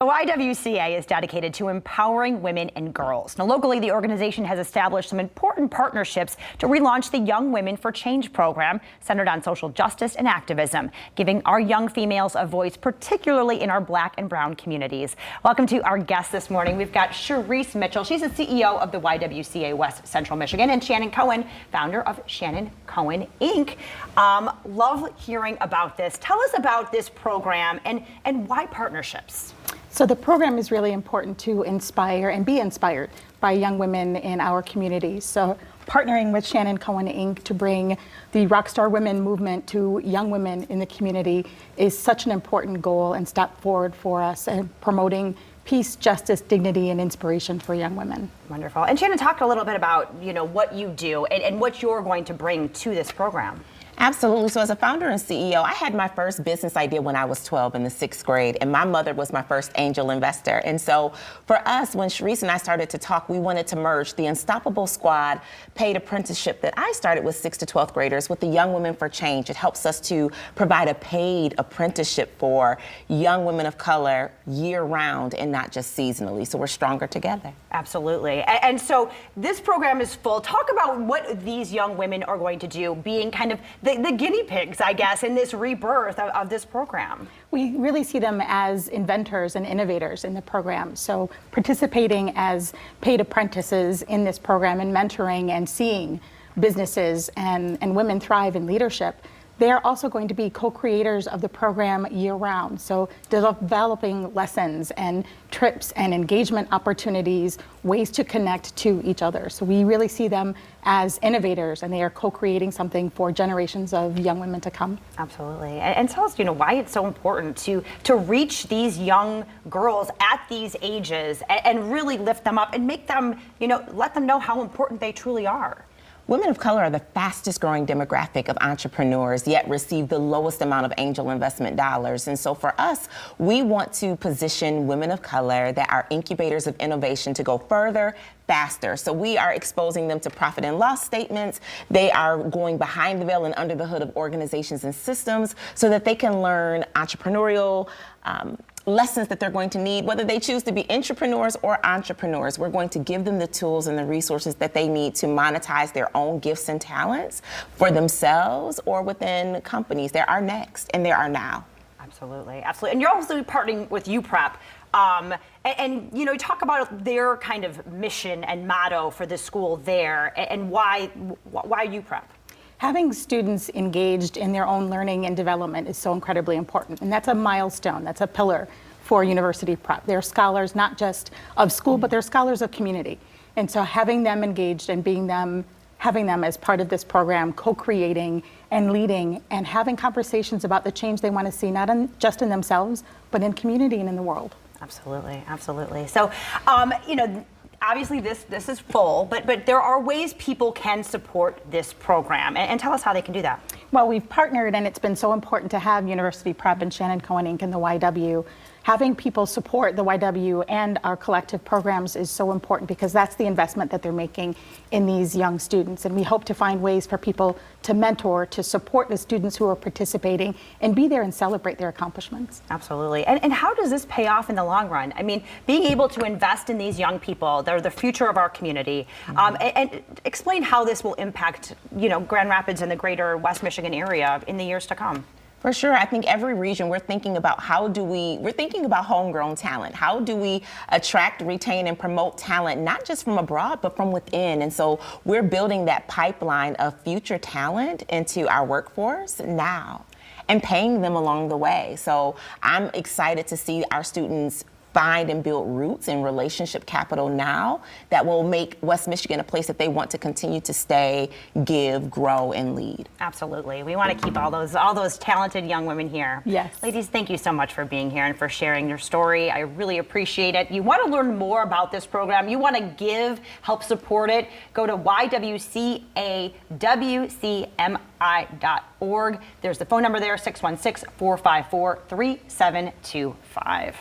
The YWCA is dedicated to empowering women and girls. Now, locally, the organization has established some important partnerships to relaunch the Young Women for Change program, centered on social justice and activism, giving our young females a voice, particularly in our Black and Brown communities. Welcome to our guest this morning. We've got Cherise Mitchell. She's the CEO of the YWCA West Central Michigan, and Shannon Cohen, founder of Shannon Cohen, Inc. Love hearing about this. Tell us about this program and why partnerships. So the program is really important to inspire and be inspired by young women in our community. So partnering with Shannon Cohen Inc. to bring the Rockstar Women movement to young women in the community is such an important goal and step forward for us in promoting peace, justice, dignity, and inspiration for young women. Wonderful. And Shannon, talk a little bit about what you do and what you're going to bring to this program. Absolutely. So as a founder and CEO, I had my first business idea when I was 12 in the 6th grade, and my mother was my first angel investor. And so for us, when Cherise and I started to talk, we wanted to merge the Unstoppable Squad paid apprenticeship that I started with 6th to 12th graders with the Young Women for Change. It helps us to provide a paid apprenticeship for young women of color year-round and not just seasonally. So we're stronger together. Absolutely. And so this program is full. Talk about what these young women are going to do, being kind of the guinea pigs, I guess, in this rebirth of this program. We really see them as inventors and innovators in the program. So participating as paid apprentices in this program and mentoring and seeing businesses and women thrive in leadership, they're also going to be co-creators of the program year-round. So developing lessons and trips and engagement opportunities, ways to connect to each other. So we really see them as innovators, and they are co-creating something for generations of young women to come. Absolutely. And tell us, why it's so important to reach these young girls at these ages and really lift them up and make them, let them know how important they truly are. Women of color are the fastest growing demographic of entrepreneurs, yet receive the lowest amount of angel investment dollars. And so for us, we want to position women of color that are incubators of innovation to go further, faster. So we are exposing them to profit and loss statements. They are going behind the veil and under the hood of organizations and systems so that they can learn entrepreneurial lessons that they're going to need, whether they choose to be intrapreneurs or entrepreneurs. We're going to give them the tools and the resources that they need to monetize their own gifts and talents for themselves or within companies. There are next and there are now. Absolutely, absolutely. And you're also partnering with UPrep. And talk about their kind of mission and motto for the school there, and why UPrep. Having students engaged in their own learning and development is so incredibly important, and that's a milestone, that's a pillar for university prep. They're scholars not just of school, but they're scholars of community. And so having them engaged and having them as part of this program, co-creating and leading and having conversations about the change they want to see, not just in themselves, but in community and in the world. Absolutely, absolutely. So, obviously this is full, but there are ways people can support this program, and tell us how they can do that. Well, we've partnered, and it's been so important to have University Prep and Shannon Cohen Inc. and the YW. Having people support the YW and our collective programs is so important because that's the investment that they're making in these young students. And we hope to find ways for people to mentor, to support the students who are participating and be there and celebrate their accomplishments. Absolutely. And how does this pay off in the long run? I mean, being able to invest in these young people, they're the future of our community. And explain how this will impact, Grand Rapids and the greater West Michigan area in the years to come. For sure. I think every region we're thinking about we're thinking about homegrown talent. How do we attract, retain, and promote talent, not just from abroad, but from within? And so we're building that pipeline of future talent into our workforce now and paying them along the way. So I'm excited to see our students find and build roots and relationship capital now that will make West Michigan a place that they want to continue to stay, give, grow, and lead. Absolutely. We want to keep all those talented young women here. Yes. Ladies, thank you so much for being here and for sharing your story. I really appreciate it. You want to learn more about this program, you want to give, help support it, go to YWCAWCMI.org. There's the phone number there, 616-454-3725.